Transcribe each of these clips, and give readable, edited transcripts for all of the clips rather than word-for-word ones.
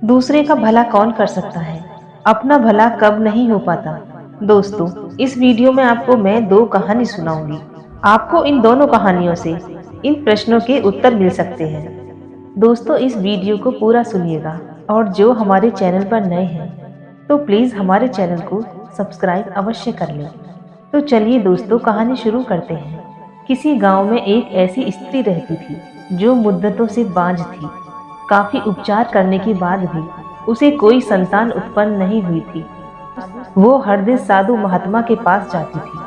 दूसरे का भला कौन कर सकता है, अपना भला कब नहीं हो पाता। दोस्तों, इस वीडियो में आपको मैं दो कहानी सुनाऊंगी। आपको इन दोनों कहानियों से इन प्रश्नों के उत्तर मिल सकते हैं। दोस्तों, इस वीडियो को पूरा सुनिएगा और जो हमारे चैनल पर नए हैं तो प्लीज हमारे चैनल को सब्सक्राइब अवश्य कर लें। तो चलिए दोस्तों, कहानी शुरू करते हैं। किसी गांव में एक ऐसी स्त्री रहती थी जो मुद्दतों से बांझ थी। काफी उपचार करने के बाद भी उसे कोई संतान उत्पन्न नहीं हुई थी। वो हर दिन साधु महात्मा के पास जाती थी,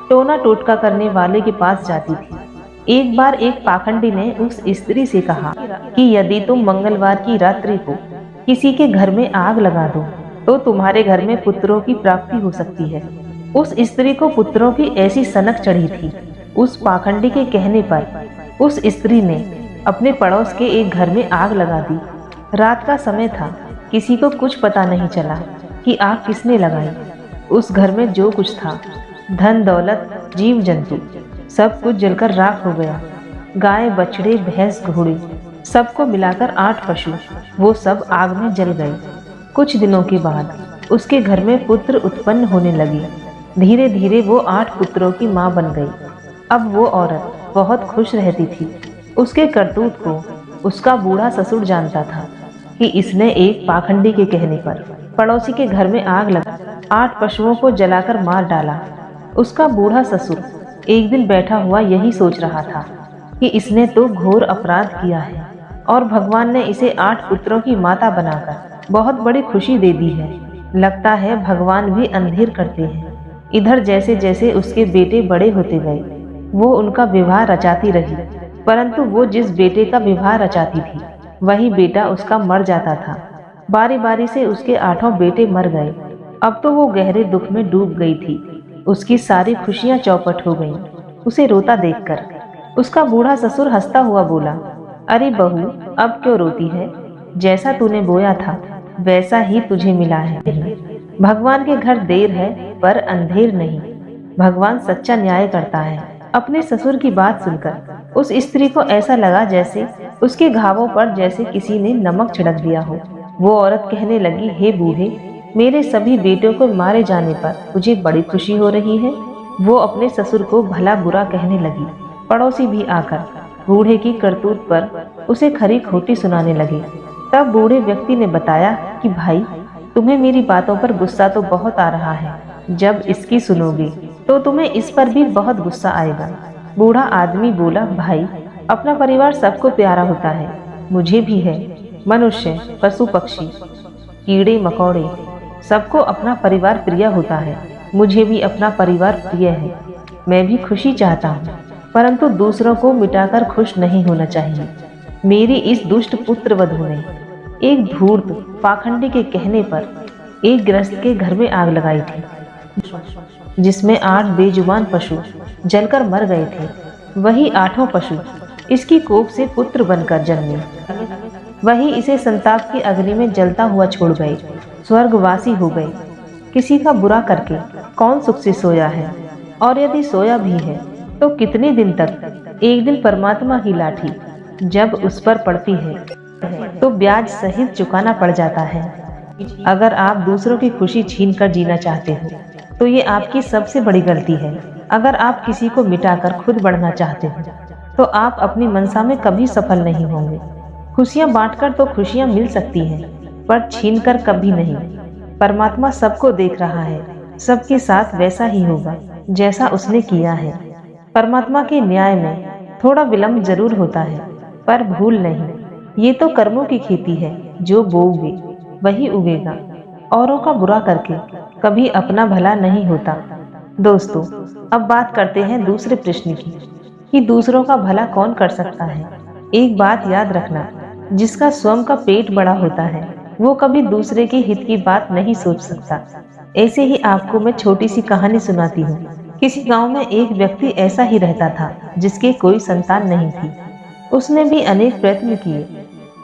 टोना टोटका करने वाले के पास जाती थी। एक बार एक पाखंडी ने उस स्त्री से कहा कि यदि तुम मंगलवार की रात्रि को किसी के घर में आग लगा दो तो तुम्हारे घर में पुत्रों की प्राप्ति हो सकती है। उस स्त्री को पुत्रों की ऐसी सनक चढ़ी थी। उस पाखंडी के कहने पर उस स्त्री ने अपने पड़ोस के एक घर में आग लगा दी। रात का समय था, किसी को कुछ पता नहीं चला कि आग किसने लगाई। उस घर में जो कुछ था, धन दौलत जीव जंतु, सब कुछ जलकर राख हो गया। गाय बछड़े भैंस घोड़े सबको मिलाकर 8 पशु, वो सब आग में जल गए। कुछ दिनों के बाद उसके घर में पुत्र उत्पन्न होने लगे। धीरे धीरे वो 8 पुत्रों की माँ बन गई। अब वो औरत बहुत खुश रहती थी। उसके करतूत को उसका बूढ़ा ससुर जानता था कि इसने एक पाखंडी के कहने पर पड़ोसी के घर में आग लगा 8 पशुओं को जलाकर मार डाला। उसका बूढ़ा ससुर एक दिन बैठा हुआ यही सोच रहा था कि इसने तो घोर अपराध किया है और भगवान ने इसे 8 पुत्रों की माता बनाकर बहुत बड़ी खुशी दे दी है। लगता है भगवान भी अंधेर करते हैं। इधर जैसे जैसे उसके बेटे बड़े होते गए, वो उनका विवाह रचाती रही, परंतु वो जिस बेटे का विवाह रचाती थी वही बेटा उसका मर जाता था। बारी बारी से उसके 8 बेटे मर गए। अब तो वो गहरे दुख में डूब गई थी। उसकी सारी खुशियां चौपट हो गईं। उसे रोता देखकर उसका बूढ़ा ससुर हंसता हुआ बोला, अरे बहू, अब क्यों रोती है? जैसा तूने बोया था वैसा ही तुझे मिला है। भगवान के घर देर है पर अंधेर नहीं। भगवान सच्चा न्याय करता है। अपने ससुर की बात सुनकर उस स्त्री को ऐसा लगा जैसे उसके घावों पर जैसे किसी ने नमक छिड़क दिया हो। वो औरत कहने लगी, हे बूढ़े, मेरे सभी बेटों को मारे जाने पर मुझे बड़ी खुशी हो रही है। वो अपने ससुर को भला बुरा कहने लगी। पड़ोसी भी आकर बूढ़े की करतूत पर उसे खरी खोटी सुनाने लगे। तब बूढ़े व्यक्ति ने बताया कि भाई, तुम्हें मेरी बातों पर गुस्सा तो बहुत आ रहा है। जब इसकी सुनोगे तो तुम्हें इस पर भी बहुत गुस्सा आएगा। बूढ़ा आदमी बोला, भाई, अपना परिवार सबको प्यारा होता है, मुझे भी है। मनुष्य, पशु पक्षी, कीड़े मकोड़े, सबको अपना परिवार प्रिय होता है। मुझे भी अपना परिवार प्रिय है। मैं भी खुशी चाहता हूँ, परंतु दूसरों को मिटाकर खुश नहीं होना चाहिए। मेरी इस दुष्ट पुत्रवधू ने एक धूर्त पाखंडी के कहने पर एक गृहस्थ के घर में आग लगाई थी, जिसमें 8 बेजुबान पशु जलकर मर गए थे। वही 8 पशु इसकी कोख से पुत्र बनकर जन्मे। वही इसे संताप की अग्नि में जलता हुआ छोड़ गए, स्वर्गवासी हो गए। किसी का बुरा करके कौन सुख से सोया है, और यदि सोया भी है तो कितने दिन तक। एक दिन परमात्मा की लाठी जब उस पर पड़ती है तो ब्याज सहित चुकाना पड़ जाता है। अगर आप दूसरों की खुशी छीन कर जीना चाहते हो तो ये आपकी सबसे बड़ी गलती है। अगर आप किसी को मिटाकर खुद बढ़ना चाहते हो तो आप अपनी मनसा में कभी सफल नहीं होंगे। खुशियां बांटकर तो खुशियां मिल सकती हैं, पर छीनकर कभी नहीं। परमात्मा सबको देख रहा है, सबके साथ वैसा ही होगा जैसा उसने किया है। परमात्मा के न्याय में थोड़ा विलंब जरूर होता है, पर भूल नहीं। ये तो कर्मों की खेती है, जो बोओगे वही उगेगा। औरों का बुरा करके कभी अपना भला नहीं होता। दोस्तों, अब बात करते हैं दूसरे प्रश्न की कि दूसरों का भला कौन कर सकता है। एक बात याद रखना, जिसका स्वयं का पेट बड़ा होता है वो कभी दूसरे के हित की बात नहीं सोच सकता। ऐसे ही आपको मैं छोटी सी कहानी सुनाती हूँ। किसी गांव में एक व्यक्ति ऐसा ही रहता था जिसके कोई संतान नहीं थी। उसने भी अनेक प्रयत्न किए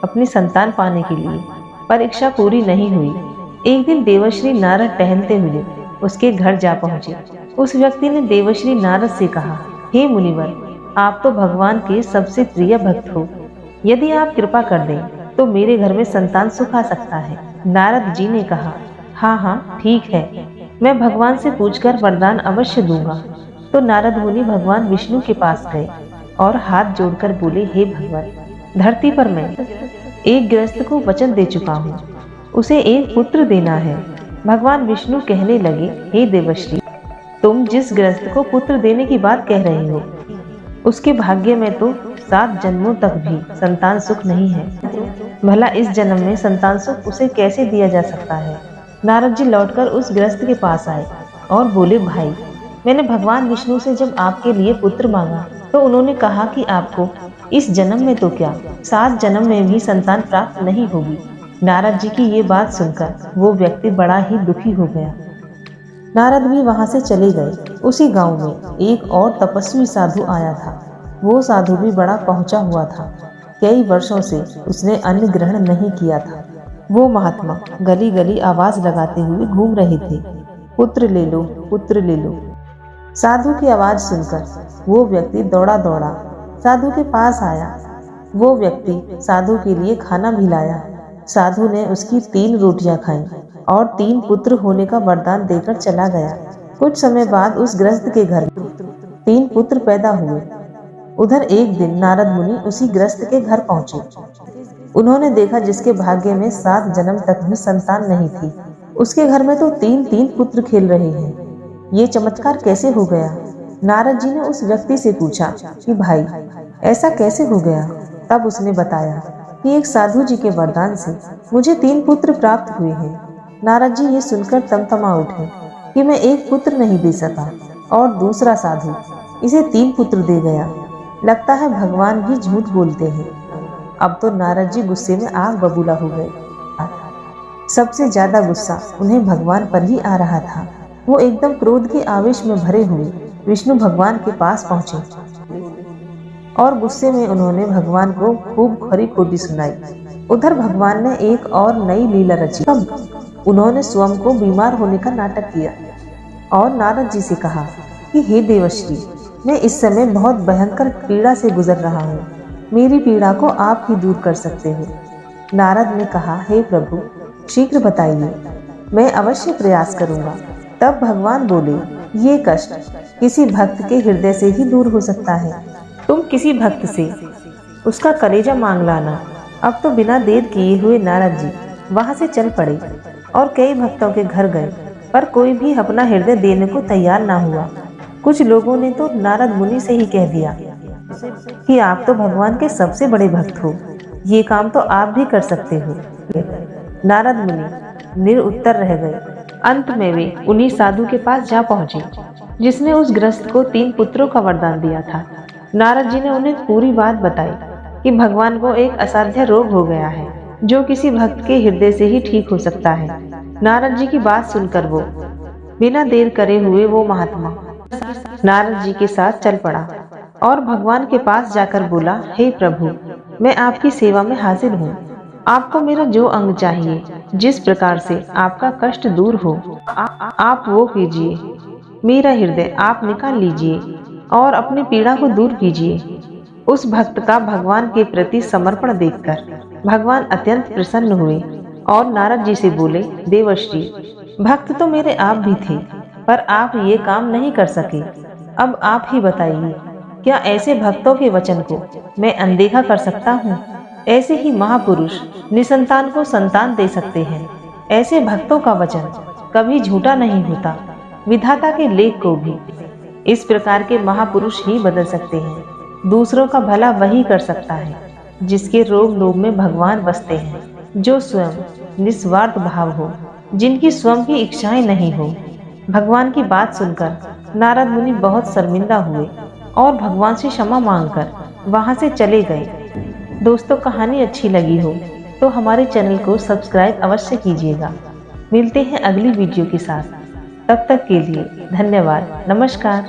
अपनी संतान पाने के लिए, परीक्षा पूरी नहीं हुई। एक दिन देवर्षि नारद टहलते हुए उसके घर जा पहुंचे। उस व्यक्ति ने देवर्षि नारद से कहा, हे मुनिवर, आप तो भगवान के सबसे प्रिय भक्त हो। यदि आप कृपा कर दें तो मेरे घर में संतान सुख आ सकता है। नारद जी ने कहा, हाँ हाँ ठीक है, मैं भगवान से पूछकर वरदान अवश्य दूंगा। तो नारद मुनि भगवान विष्णु के पास गए और हाथ जोड़कर बोले, हे भगवान, धरती पर मैं एक गृहस्थ को वचन दे चुका हूँ, उसे एक पुत्र देना है। भगवान विष्णु कहने लगे, हे देवर्षि, तुम जिस गृहस्थ को पुत्र देने की बात कह रहे हो, उसके भाग्य में तो 7 जन्मों तक भी संतान सुख नहीं है। भला इस जन्म में संतान सुख उसे कैसे दिया जा सकता है। नारद जी लौटकर उस गृहस्थ के पास आए और बोले, भाई, मैंने भगवान विष्णु से जब आपके लिए पुत्र मांगा तो उन्होंने कहा कि आपको इस जन्म में तो क्या 7 जन्म में भी संतान प्राप्त नहीं होगी। नारद जी की ये बात सुनकर वो व्यक्ति बड़ा ही दुखी हो गया। नारद भी वहां से चले गए। उसी गांव में एक और तपस्वी साधु आया था। वो साधु भी बड़ा पहुंचा हुआ था। कई वर्षों से उसने अन्न ग्रहण नहीं किया था। वो महात्मा गली गली आवाज लगाते हुए घूम रहे थे, पुत्र ले लो, पुत्र ले लो। साधु की आवाज सुनकर वो व्यक्ति दौड़ा दौड़ा साधु के पास आया। वो व्यक्ति साधु के लिए खाना भी लाया। साधु ने उसकी 3 रोटियां खाईं और 3 पुत्र होने का वरदान देकर चला गया। कुछ समय बाद उस गृहस्थ के घर में 3 पुत्र पैदा हुए। उधर एक दिन नारद मुनि उसी गृहस्थ के घर पहुंचे। उन्होंने देखा जिसके भाग्य में 7 जन्म तक भी संतान नहीं थी, उसके घर में तो 3-3 पुत्र खेल रहे हैं। ये चमत्कार कैसे हो गया? नारद जी ने उस व्यक्ति से पूछा कि भाई, ऐसा कैसे हो गया? तब उसने बताया कि एक साधु जी के वरदान से मुझे 3 पुत्र प्राप्त हुए हैं। नारद जी ये सुनकर तमतमा उठे कि मैं एक पुत्र नहीं दे सका और दूसरा साधु इसे 3 पुत्र दे गया। लगता है भगवान भी झूठ बोलते हैं। अब तो नारद जी गुस्से में आग बबूला हो गए। सबसे ज्यादा गुस्सा उन्हें भगवान पर ही आ रहा था। वो एकदम क्रोध के आवेश में भरे हुए विष्णु भगवान के पास पहुंचे और गुस्से में उन्होंने भगवान को खूब खरी खोटी सुनाई। उधर भगवान ने एक और नई लीला रची। तब उन्होंने स्वयं को बीमार होने का नाटक किया और नारद जी से कहा कि हे देवर्षि, मैं इस समय बहुत भयंकर पीड़ा से गुजर रहा हूँ, मेरी पीड़ा को आप ही दूर कर सकते हो। नारद ने कहा, हे प्रभु, शीघ्र बताइए, मैं अवश्य प्रयास करूँगा। तब भगवान बोले, ये कष्ट किसी भक्त के हृदय से ही दूर हो सकता है। तुम किसी भक्त से उसका कलेजा मांग लाना। अब तो बिना देर किए हुए नारद जी वहां से चल पड़े और कई भक्तों के घर गए, पर कोई भी अपना हृदय देने को तैयार ना हुआ। कुछ लोगों ने तो नारद मुनि से ही कह दिया कि आप तो भगवान के सबसे बड़े भक्त हो, ये काम तो आप भी कर सकते हो। नारद मुनि निरुत्तर रह गए। अंत में वे उन्हीं साधु के पास जा पहुंचे जिसने उस गृहस्थ को 3 पुत्रों का वरदान दिया था। नारद जी ने उन्हें पूरी बात बताई कि भगवान को एक असाध्य रोग हो गया है जो किसी भक्त के हृदय से ही ठीक हो सकता है। नारद जी की बात सुनकर वो बिना देर करे हुए वो महात्मा नारद जी के साथ चल पड़ा और भगवान के पास जाकर बोला, हे प्रभु, मैं आपकी सेवा में हाजिर हूँ। आपको मेरा जो अंग चाहिए, जिस प्रकार से आपका कष्ट दूर हो, आप वो कीजिए। मेरा हृदय आप निकाल लीजिए और अपनी पीड़ा को दूर कीजिए। उस भक्त का भगवान के प्रति समर्पण देखकर भगवान अत्यंत प्रसन्न हुए और नारद जी से बोले, देवर्षि, भक्त तो मेरे आप भी थे, पर आप ये काम नहीं कर सके। अब आप ही बताइए, क्या ऐसे भक्तों के वचन को मैं अनदेखा कर सकता हूँ? ऐसे ही महापुरुष निसंतान को संतान दे सकते हैं। ऐसे भक्तों का वचन कभी झूठा नहीं होता। विधाता के लेख को भी इस प्रकार के महापुरुष ही बदल सकते हैं। दूसरों का भला वही कर सकता है जिसके रोग लोभ में भगवान बसते हैं, जो स्वयं निस्वार्थ भाव हो, जिनकी स्वयं की इच्छाएं नहीं हो। भगवान की बात सुनकर नारद मुनि बहुत शर्मिंदा हुए और भगवान से क्षमा मांगकर वहां से चले गए। दोस्तों, कहानी अच्छी लगी हो तो हमारे चैनल को सब्सक्राइब अवश्य कीजिएगा। मिलते हैं अगली वीडियो के साथ। तब तक के लिए धन्यवाद। नमस्कार।